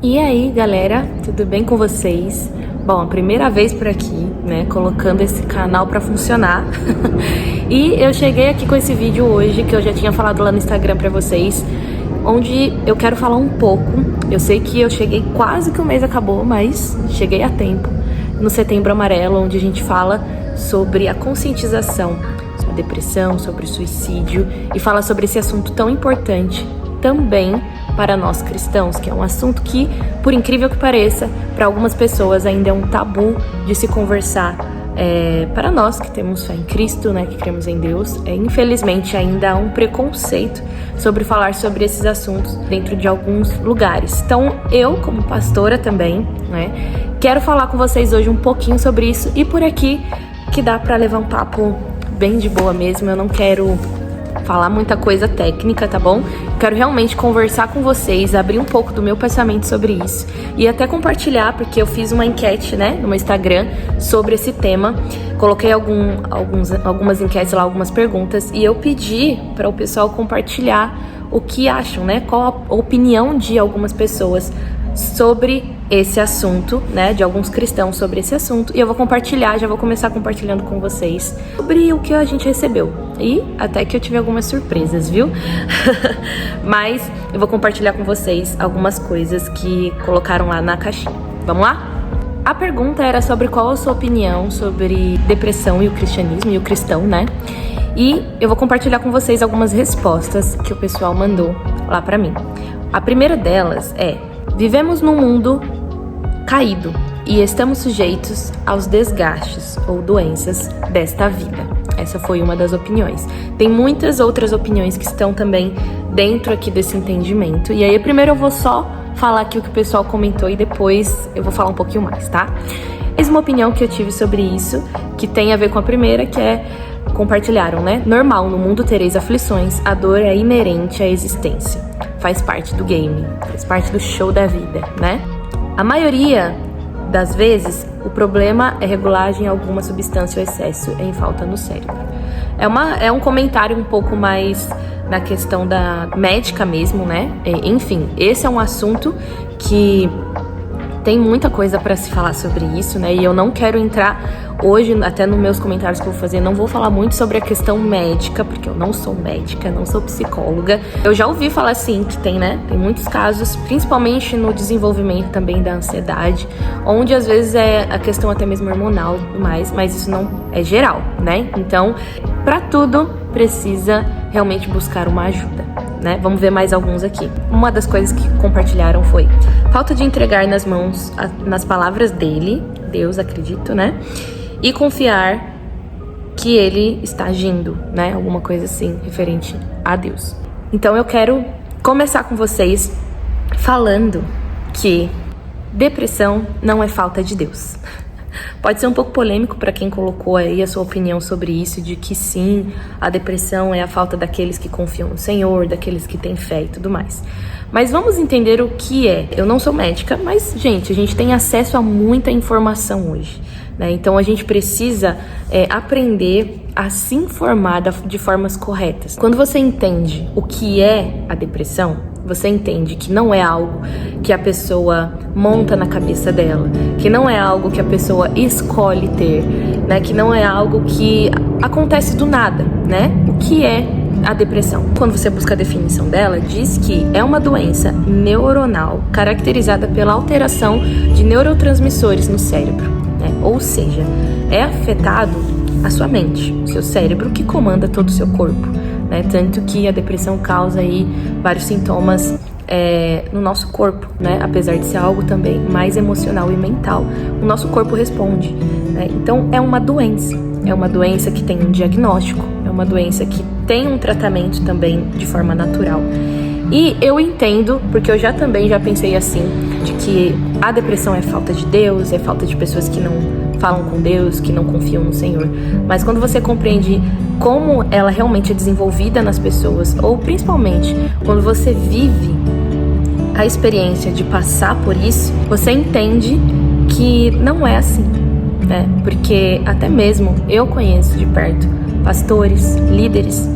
E aí, galera, tudo bem com vocês? Bom, a primeira vez por aqui, né, colocando esse canal pra funcionar. E eu cheguei aqui com esse vídeo hoje, que eu já tinha falado lá no Instagram pra vocês, onde eu quero falar um pouco. Eu sei que eu cheguei quase que o mês acabou, mas cheguei a tempo. No Setembro Amarelo, onde a gente fala sobre a conscientização, sobre a depressão, sobre o suicídio, e fala sobre esse assunto tão importante também para nós cristãos, que é um assunto que, por incrível que pareça, para algumas pessoas ainda é um tabu de se conversar. Para nós que temos fé em Cristo, né, que cremos em Deus, infelizmente ainda há um preconceito sobre falar sobre esses assuntos dentro de alguns lugares. Então eu, como pastora também, né, quero falar com vocês hoje um pouquinho sobre isso, e por aqui que dá para levar um papo bem de boa mesmo. Eu não quero falar muita coisa técnica, tá bom? Quero realmente conversar com vocês, abrir um pouco do meu pensamento sobre isso e até compartilhar, porque eu fiz uma enquete, né, no meu Instagram sobre esse tema. Coloquei algumas enquetes lá, algumas perguntas, e eu pedi para o pessoal compartilhar o que acham, né, qual a opinião de algumas pessoas sobre esse assunto, né, de alguns cristãos sobre esse assunto, e eu vou compartilhar, já vou começar compartilhando com vocês sobre o que a gente recebeu, e até que eu tive algumas surpresas, viu? Mas eu vou compartilhar com vocês algumas coisas que colocaram lá na caixinha. Vamos lá? A pergunta era sobre qual a sua opinião sobre depressão e o cristianismo, e o cristão, né? E eu vou compartilhar com vocês algumas respostas que o pessoal mandou lá pra mim. A primeira delas é: vivemos num mundo caído e estamos sujeitos aos desgastes ou doenças desta vida. Essa foi uma das opiniões. Tem muitas outras opiniões que estão também dentro aqui desse entendimento. E aí, primeiro eu vou só falar aqui o que o pessoal comentou e depois eu vou falar um pouquinho mais, tá? Eis uma opinião que eu tive sobre isso, que tem a ver com a primeira, que é: compartilharam, né? Normal, no mundo tereis aflições, a dor é inerente à existência. Faz parte do game, faz parte do show da vida, né? A maioria das vezes, o problema é regulagem em alguma substância ou excesso em falta no cérebro. É um comentário um pouco mais na questão da médica mesmo, né? Enfim, esse é um assunto que tem muita coisa para se falar sobre isso, né? E eu não quero entrar hoje, até nos meus comentários que eu vou fazer, não vou falar muito sobre a questão médica, porque eu não sou médica, não sou psicóloga. Eu já ouvi falar assim que tem, né? Tem muitos casos, principalmente no desenvolvimento também da ansiedade, onde às vezes é a questão até mesmo hormonal e mais, mas isso não é geral, né? Então, para tudo precisa realmente buscar uma ajuda, né? Vamos ver mais alguns aqui. Uma das coisas que compartilharam foi: falta de entregar nas palavras dele, Deus, acredito, né? E confiar que ele está agindo, né? Alguma coisa assim, referente a Deus. Então eu quero começar com vocês falando que depressão não é falta de Deus. Pode ser um pouco polêmico para quem colocou aí a sua opinião sobre isso, de que sim, a depressão é a falta daqueles que confiam no Senhor, daqueles que têm fé e tudo mais. Mas vamos entender o que é. Eu não sou médica, mas, gente, a gente tem acesso a muita informação hoje, né? Então a gente precisa aprender a se informar de formas corretas. Quando você entende o que é a depressão, você entende que não é algo que a pessoa monta na cabeça dela, que não é algo que a pessoa escolhe ter, né? Que não é algo que acontece do nada, né? O que é a depressão? Quando você busca a definição dela, diz que é uma doença neuronal caracterizada pela alteração de neurotransmissores no cérebro, né? Ou seja, é afetado a sua mente, o seu cérebro, que comanda todo o seu corpo, né? Tanto que a depressão causa aí vários sintomas no nosso corpo, né? Apesar de ser algo também mais emocional e mental, o nosso corpo responde, né? Então é uma doença que tem um diagnóstico, é uma doença que tem um tratamento também de forma natural. E eu entendo, porque eu também já pensei assim, de que a depressão é falta de Deus, é falta de pessoas que não falam com Deus, que não confiam no Senhor. Mas quando você compreende como ela realmente é desenvolvida nas pessoas, ou principalmente quando você vive a experiência de passar por isso, você entende que não é assim, né? Porque até mesmo eu conheço de perto pastores, líderes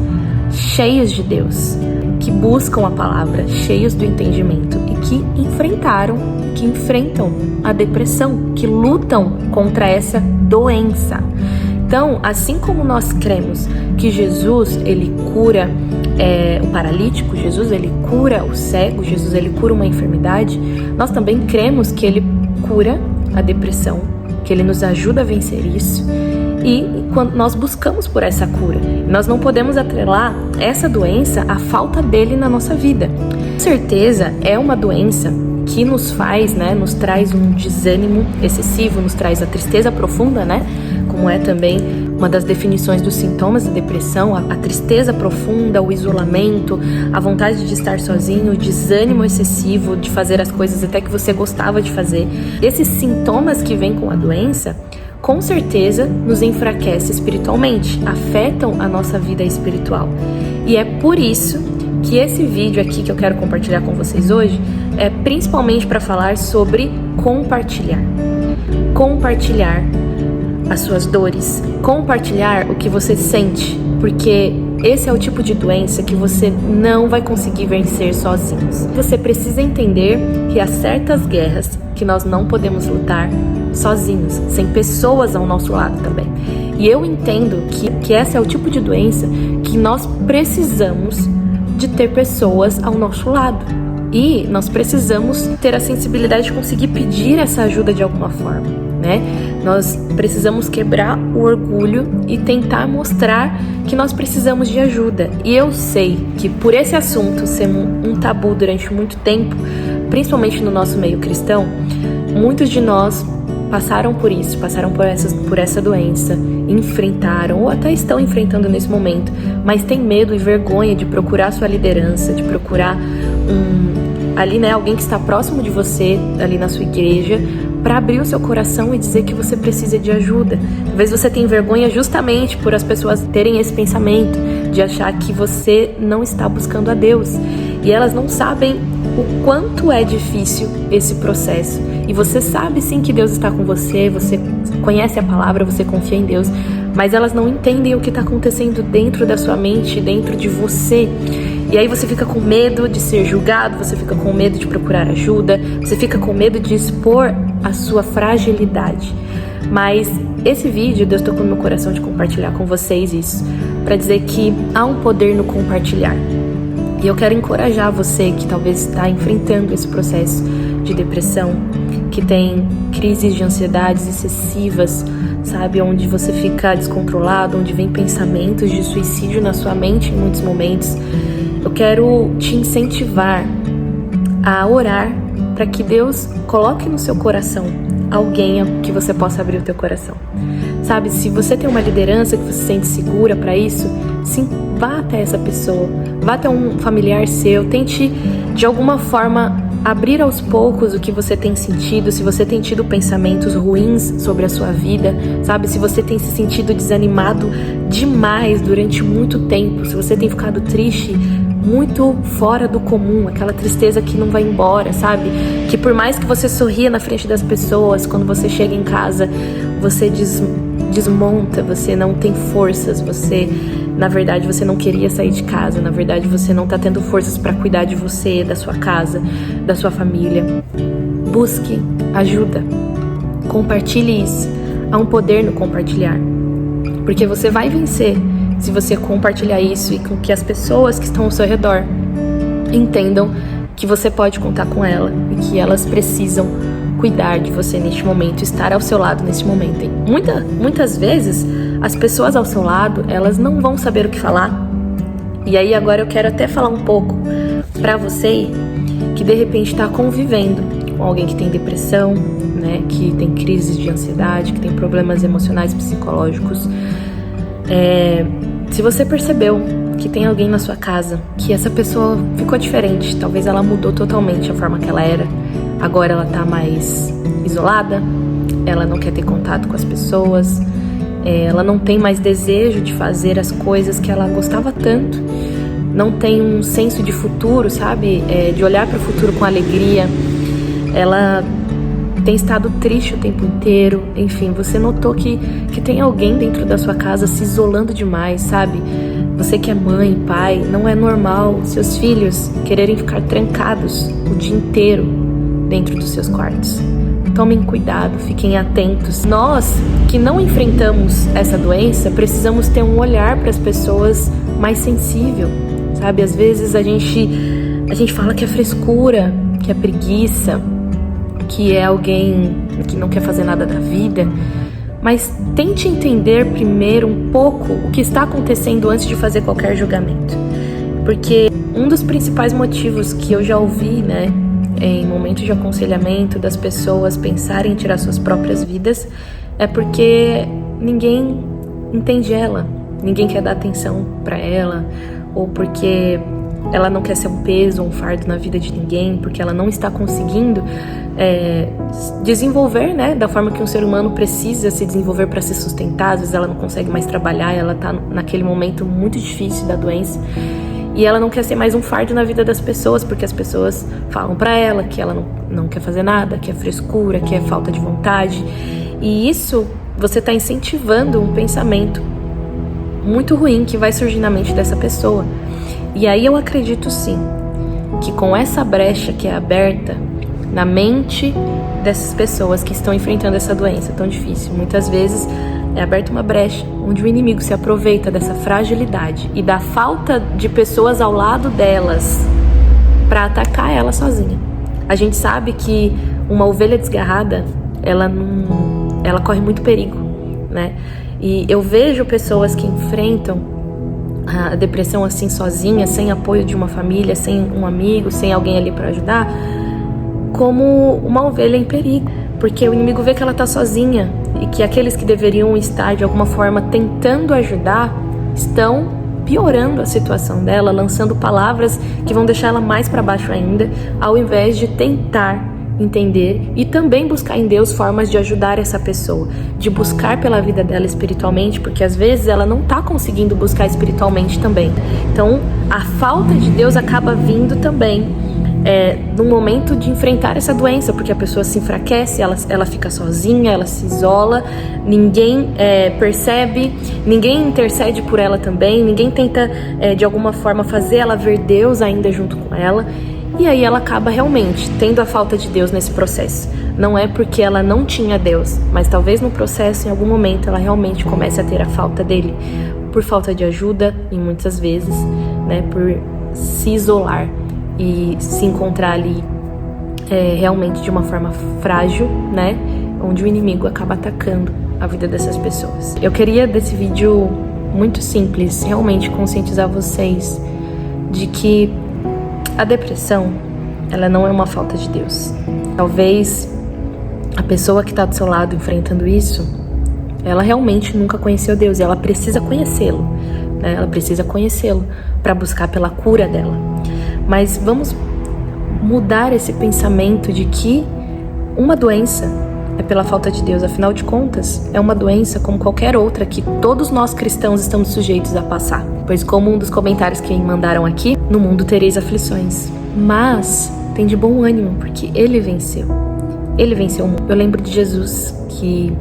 cheios de Deus, que buscam a palavra, cheios do entendimento e que enfrentam a depressão, que lutam contra essa doença. Então, assim como nós cremos que Jesus, ele cura o paralítico, Jesus, ele cura o cego, Jesus, ele cura uma enfermidade, nós também cremos que ele cura a depressão, que ele nos ajuda a vencer isso. E quando nós buscamos por essa cura, nós não podemos atrelar essa doença à falta dele na nossa vida. Com certeza é uma doença que nos faz, nos traz um desânimo excessivo, nos traz a tristeza profunda, como é também uma das definições dos sintomas da depressão, a tristeza profunda, o isolamento, a vontade de estar sozinho, o desânimo excessivo de fazer as coisas até que você gostava de fazer. Esses sintomas que vêm com a doença, com certeza nos enfraquecem espiritualmente, afetam a nossa vida espiritual. E é por isso que esse vídeo aqui que eu quero compartilhar com vocês hoje é principalmente para falar sobre compartilhar. Compartilhar as suas dores, compartilhar o que você sente, porque esse é o tipo de doença que você não vai conseguir vencer sozinhos. Você precisa entender que há certas guerras que nós não podemos lutar sozinhos, sem pessoas ao nosso lado também. E eu entendo que esse é o tipo de doença que nós precisamos de ter pessoas ao nosso lado. E nós precisamos ter a sensibilidade de conseguir pedir essa ajuda de alguma forma, Nós precisamos quebrar o orgulho e tentar mostrar que nós precisamos de ajuda. E eu sei que por esse assunto ser um tabu durante muito tempo, principalmente no nosso meio cristão, muitos de nós passaram por isso, passaram por essa doença, enfrentaram ou até estão enfrentando nesse momento, mas tem medo e vergonha de procurar sua liderança, de procurar alguém que está próximo de você, ali na sua igreja, para abrir o seu coração e dizer que você precisa de ajuda. Talvez você tenha vergonha justamente por as pessoas terem esse pensamento, de achar que você não está buscando a Deus. E elas não sabem o quanto é difícil esse processo. E você sabe sim que Deus está com você, você conhece a palavra, você confia em Deus, mas elas não entendem o que está acontecendo dentro da sua mente, dentro de você. E aí você fica com medo de ser julgado, você fica com medo de procurar ajuda, você fica com medo de expor a sua fragilidade. Mas esse vídeo, Deus tocou no meu coração de compartilhar com vocês isso, para dizer que há um poder no compartilhar. E eu quero encorajar você que talvez está enfrentando esse processo de depressão, que tem crises de ansiedades excessivas, sabe? Onde você fica descontrolado, onde vem pensamentos de suicídio na sua mente em muitos momentos. Eu quero te incentivar a orar para que Deus coloque no seu coração alguém que você possa abrir o teu coração. Sabe, se você tem uma liderança que você se sente segura para isso, sim, vá até essa pessoa, vá até um familiar seu, tente de alguma forma abrir aos poucos o que você tem sentido, se você tem tido pensamentos ruins sobre a sua vida, sabe, se você tem se sentido desanimado demais durante muito tempo, se você tem ficado triste, muito fora do comum, aquela tristeza que não vai embora, sabe? Que por mais que você sorria na frente das pessoas, quando você chega em casa, você desmonta, você não tem forças, na verdade, você não queria sair de casa, na verdade, você não tá tendo forças para cuidar de você, da sua casa, da sua família. Busque ajuda, compartilhe isso, há um poder no compartilhar, porque você vai vencer se você compartilhar isso e com que as pessoas que estão ao seu redor entendam que você pode contar com ela e que elas precisam cuidar de você neste momento, estar ao seu lado neste momento. E muitas vezes as pessoas ao seu lado, elas não vão saber o que falar. E aí agora eu quero até falar um pouco para você que de repente está convivendo com alguém que tem depressão, que tem crises de ansiedade, que tem problemas emocionais e psicológicos. Se você percebeu que tem alguém na sua casa, que essa pessoa ficou diferente, talvez ela mudou totalmente a forma que ela era, agora ela tá mais isolada, ela não quer ter contato com as pessoas, ela não tem mais desejo de fazer as coisas que ela gostava tanto, não tem um senso de futuro, sabe? De olhar para o futuro com alegria, ela tem estado triste o tempo inteiro, enfim, você notou que tem alguém dentro da sua casa se isolando demais, sabe? Você que é mãe, pai, não é normal seus filhos quererem ficar trancados o dia inteiro dentro dos seus quartos. Tomem cuidado, fiquem atentos. Nós que não enfrentamos essa doença, precisamos ter um olhar para as pessoas mais sensível, sabe? Às vezes a gente fala que é frescura, que é preguiça, que é alguém que não quer fazer nada da vida, mas tente entender primeiro um pouco o que está acontecendo antes de fazer qualquer julgamento. Porque um dos principais motivos que eu já ouvi, né, em momentos de aconselhamento das pessoas pensarem em tirar suas próprias vidas, é porque ninguém entende ela, ninguém quer dar atenção para ela, ou porque ela não quer ser um peso, um fardo na vida de ninguém, porque ela não está conseguindo desenvolver, né, da forma que um ser humano precisa se desenvolver para se sustentar. Às vezes ela não consegue mais trabalhar, ela está naquele momento muito difícil da doença, e ela não quer ser mais um fardo na vida das pessoas, porque as pessoas falam pra ela que ela não quer fazer nada, que é frescura, que é falta de vontade. E isso, você tá incentivando um pensamento muito ruim que vai surgir na mente dessa pessoa. E aí eu acredito sim, que com essa brecha que é aberta na mente dessas pessoas que estão enfrentando essa doença tão difícil, muitas vezes é aberta uma brecha onde o inimigo se aproveita dessa fragilidade e da falta de pessoas ao lado delas para atacar ela sozinha. A gente sabe que uma ovelha desgarrada, ela corre muito perigo, né? E eu vejo pessoas que enfrentam a depressão assim sozinha, sem apoio de uma família, sem um amigo, sem alguém ali para ajudar, como uma ovelha em perigo, porque o inimigo vê que ela tá sozinha e que aqueles que deveriam estar de alguma forma tentando ajudar estão piorando a situação dela, lançando palavras que vão deixar ela mais para baixo ainda, ao invés de tentar entender e também buscar em Deus formas de ajudar essa pessoa, de buscar pela vida dela espiritualmente, porque às vezes ela não tá conseguindo buscar espiritualmente também. Então a falta de Deus acaba vindo também no momento de enfrentar essa doença, porque a pessoa se enfraquece, ela fica sozinha, ela se isola, ninguém percebe, ninguém intercede por ela também, ninguém tenta de alguma forma fazer ela ver Deus ainda junto com ela, e aí ela acaba realmente tendo a falta de Deus nesse processo. Não é porque ela não tinha Deus, mas talvez no processo, em algum momento, ela realmente comece a ter a falta dele, por falta de ajuda, e muitas vezes, né, por se isolar e se encontrar ali realmente de uma forma frágil, né, onde o inimigo acaba atacando a vida dessas pessoas. Eu queria, desse vídeo muito simples, realmente conscientizar vocês de que a depressão, ela não é uma falta de Deus. Talvez a pessoa que está do seu lado enfrentando isso, ela realmente nunca conheceu Deus e ela precisa conhecê-lo, né? Ela precisa conhecê-lo para buscar pela cura dela. Mas vamos mudar esse pensamento de que uma doença é pela falta de Deus. Afinal de contas, é uma doença como qualquer outra que todos nós cristãos estamos sujeitos a passar. Pois, como um dos comentários que me mandaram aqui, no mundo tereis aflições. Mas tem de bom ânimo, porque Ele venceu. Ele venceu o mundo. Eu lembro de Jesus que,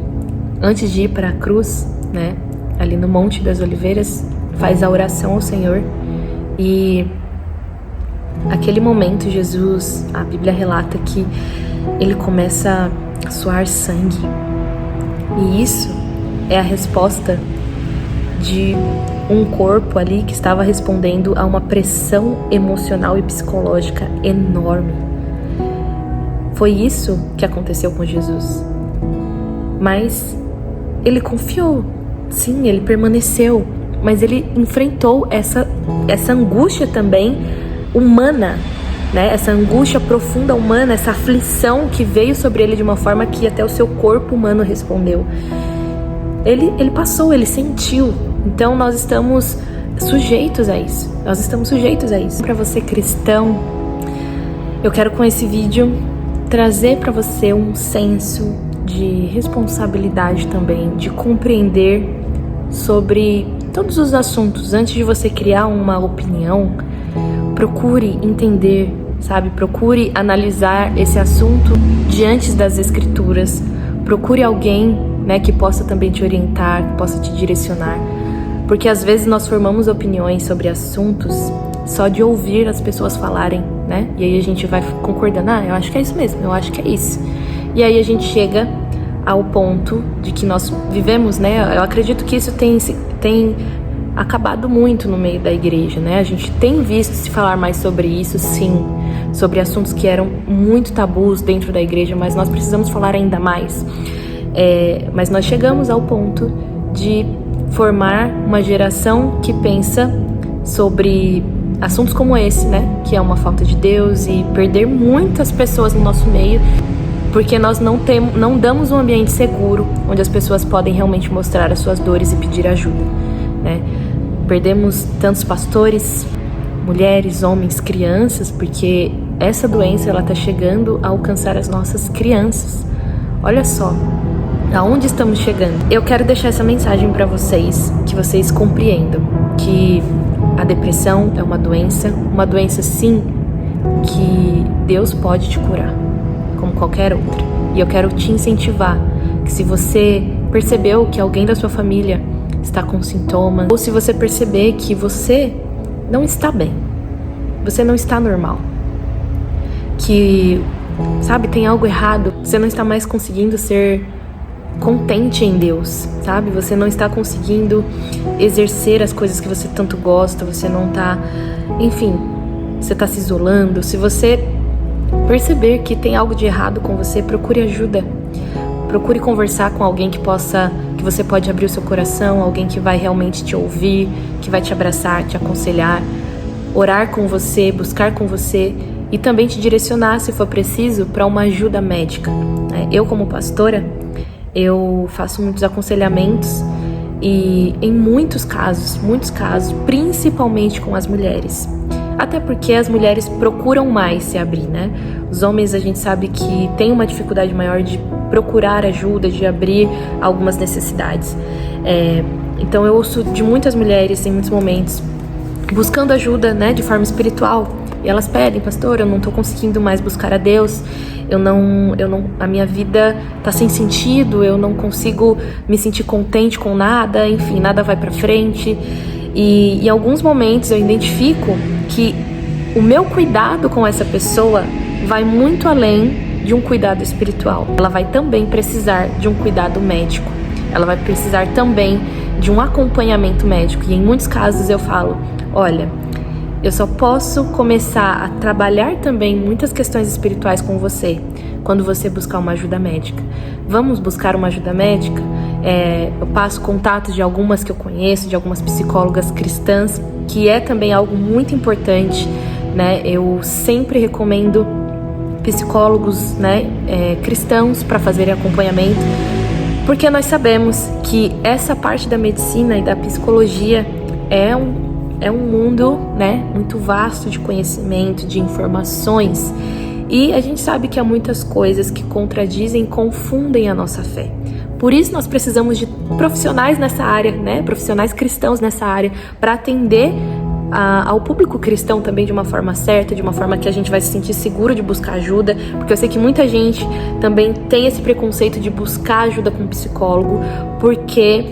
antes de ir para a cruz, né, ali no Monte das Oliveiras, faz a oração ao Senhor. E aquele momento, Jesus, a Bíblia relata que ele começa a suar sangue. E isso é a resposta de um corpo ali que estava respondendo a uma pressão emocional e psicológica enorme. Foi isso que aconteceu com Jesus. Mas ele confiou. Sim, ele permaneceu. Mas ele enfrentou essa angústia também humana, né? Essa angústia profunda humana, essa aflição que veio sobre ele de uma forma que até o seu corpo humano respondeu. Ele passou, ele sentiu. Então nós estamos sujeitos a isso. Nós estamos sujeitos a isso. Para você cristão, eu quero com esse vídeo trazer para você um senso de responsabilidade também, de compreender sobre todos os assuntos. Antes de você criar uma opinião, procure entender, sabe? Procure analisar esse assunto diante das escrituras. Procure alguém, né, que possa também te orientar, que possa te direcionar. Porque às vezes nós formamos opiniões sobre assuntos só de ouvir as pessoas falarem, né? E aí a gente vai concordando, eu acho que é isso mesmo, eu acho que é isso. E aí a gente chega ao ponto de que nós vivemos, né? Eu acredito que isso tem acabado muito no meio da igreja, né? A gente tem visto se falar mais sobre isso, sim, sobre assuntos que eram muito tabus dentro da igreja, mas nós precisamos falar ainda mais. Mas nós chegamos ao ponto de formar uma geração que pensa sobre assuntos como esse, né? Que é uma falta de Deus, e perder muitas pessoas no nosso meio, porque nós não damos um ambiente seguro onde as pessoas podem realmente mostrar as suas dores e pedir ajuda, né? Perdemos tantos pastores, mulheres, homens, crianças, porque essa doença ela está chegando a alcançar as nossas crianças. Olha só, aonde estamos chegando? Eu quero deixar essa mensagem para vocês, que vocês compreendam que a depressão é uma doença sim, que Deus pode te curar, como qualquer outra. E eu quero te incentivar que, se você percebeu que alguém da sua família está com sintomas, ou se você perceber que você não está bem, você não está normal, que, sabe, tem algo errado, você não está mais conseguindo ser contente em Deus, sabe? Você não está conseguindo exercer as coisas que você tanto gosta, você não está, enfim, você está se isolando. Se você perceber que tem algo de errado com você, procure ajuda. Procure conversar com alguém que você pode abrir o seu coração, alguém que vai realmente te ouvir, que vai te abraçar, te aconselhar, orar com você, buscar com você e também te direcionar, se for preciso, para uma ajuda médica. Eu, como pastora, eu faço muitos aconselhamentos e em muitos casos, principalmente com as mulheres. Até porque as mulheres procuram mais se abrir, né? Os homens, a gente sabe que tem uma dificuldade maior de procurar ajuda, de abrir algumas necessidades. Então eu ouço de muitas mulheres em muitos momentos buscando ajuda, né, de forma espiritual. E elas pedem: pastor, eu não tô conseguindo mais buscar a Deus, a minha vida tá sem sentido, eu não consigo me sentir contente com nada, enfim, nada vai pra frente. E em alguns momentos eu identifico que o meu cuidado com essa pessoa vai muito além de um cuidado espiritual. Ela vai também precisar de um cuidado médico, ela vai precisar também de um acompanhamento médico. E em muitos casos eu falo: olha, eu só posso começar a trabalhar também muitas questões espirituais com você quando você buscar uma ajuda médica. Vamos buscar uma ajuda médica? Eu passo contatos de algumas que eu conheço, de algumas psicólogas cristãs, que é também algo muito importante, né? Eu sempre recomendo psicólogos, né, cristãos para fazerem acompanhamento, porque nós sabemos que essa parte da medicina e da psicologia é um mundo, né, muito vasto de conhecimento, de informações, e a gente sabe que há muitas coisas que contradizem, confundem a nossa fé. Por isso nós precisamos de profissionais nessa área, né, profissionais cristãos nessa área, para atender ao público cristão também de uma forma certa, de uma forma que a gente vai se sentir seguro de buscar ajuda, porque eu sei que muita gente também tem esse preconceito de buscar ajuda com um psicólogo, porque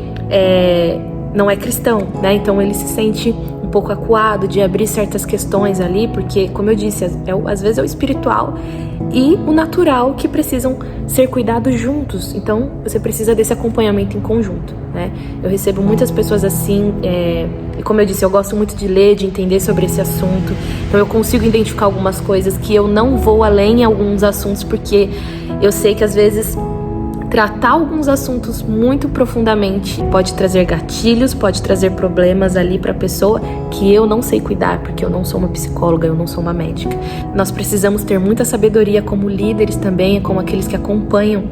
não é cristão, né? Então ele se sente um pouco acuado de abrir certas questões ali, porque, como eu disse, às vezes é o espiritual e o natural que precisam ser cuidados juntos. Então você precisa desse acompanhamento em conjunto, né? Eu recebo muitas pessoas assim, e como eu disse, eu gosto muito de ler, de entender sobre esse assunto, então eu consigo identificar algumas coisas que eu não vou além em alguns assuntos, porque eu sei que às vezes tratar alguns assuntos muito profundamente pode trazer gatilhos, pode trazer problemas ali para a pessoa que eu não sei cuidar, porque eu não sou uma psicóloga, eu não sou uma médica. Nós precisamos ter muita sabedoria como líderes também, como aqueles que acompanham,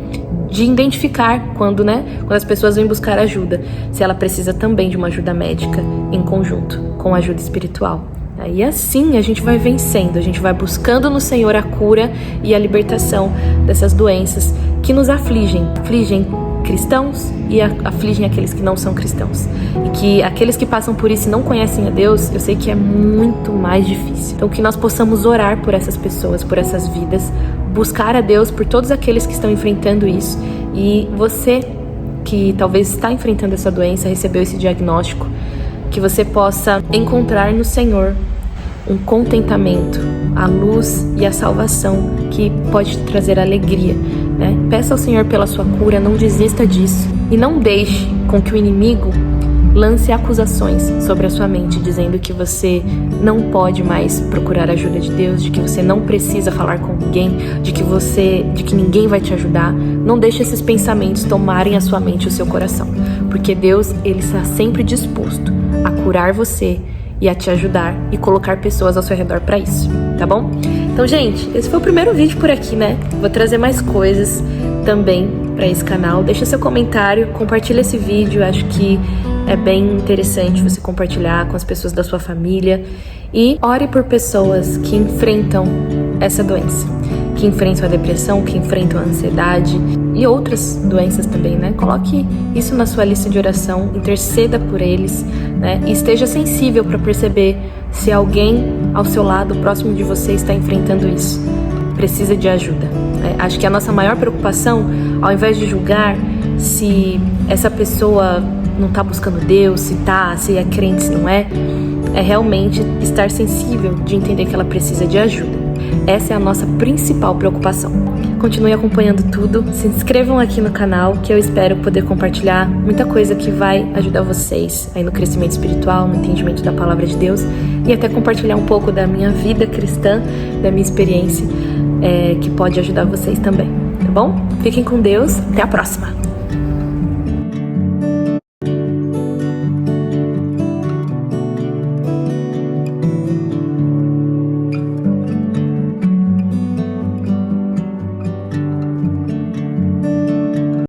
de identificar quando as pessoas vêm buscar ajuda, se ela precisa também de uma ajuda médica em conjunto com a ajuda espiritual. E assim a gente vai vencendo, a gente vai buscando no Senhor a cura e a libertação dessas doenças que nos afligem cristãos e afligem aqueles que não são cristãos. E que aqueles que passam por isso e não conhecem a Deus, eu sei que é muito mais difícil. Então que nós possamos orar por essas pessoas, por essas vidas, buscar a Deus por todos aqueles que estão enfrentando isso. E você que talvez está enfrentando essa doença, recebeu esse diagnóstico, que você possa encontrar no Senhor um contentamento, a luz e a salvação que pode te trazer alegria, né? Peça ao Senhor pela sua cura, não desista disso e não deixe com que o inimigo lance acusações sobre a sua mente, dizendo que você não pode mais procurar a ajuda de Deus, de que você não precisa falar com ninguém, de que ninguém vai te ajudar. Não deixe esses pensamentos tomarem a sua mente e o seu coração, porque Deus, ele está sempre disposto a curar você e a te ajudar e colocar pessoas ao seu redor para isso, tá bom? Então, gente, esse foi o primeiro vídeo por aqui, né? Vou trazer mais coisas também para esse canal. Deixa seu comentário, compartilha esse vídeo, acho que é bem interessante você compartilhar com as pessoas da sua família e ore por pessoas que enfrentam essa doença, que enfrentam a depressão, que enfrentam a ansiedade e outras doenças também, né? Coloque isso na sua lista de oração, interceda por eles, né? E esteja sensível para perceber se alguém ao seu lado, próximo de você, está enfrentando isso, precisa de ajuda, né? Acho que a nossa maior preocupação, ao invés de julgar se essa pessoa não está buscando Deus, se é crente, se não é realmente estar sensível de entender que ela precisa de ajuda. Essa é a nossa principal preocupação. Continue acompanhando tudo, se inscrevam aqui no canal, que eu espero poder compartilhar muita coisa que vai ajudar vocês aí no crescimento espiritual, no entendimento da palavra de Deus e até compartilhar um pouco da minha vida cristã, da minha experiência, que pode ajudar vocês também, tá bom? Fiquem com Deus, até a próxima!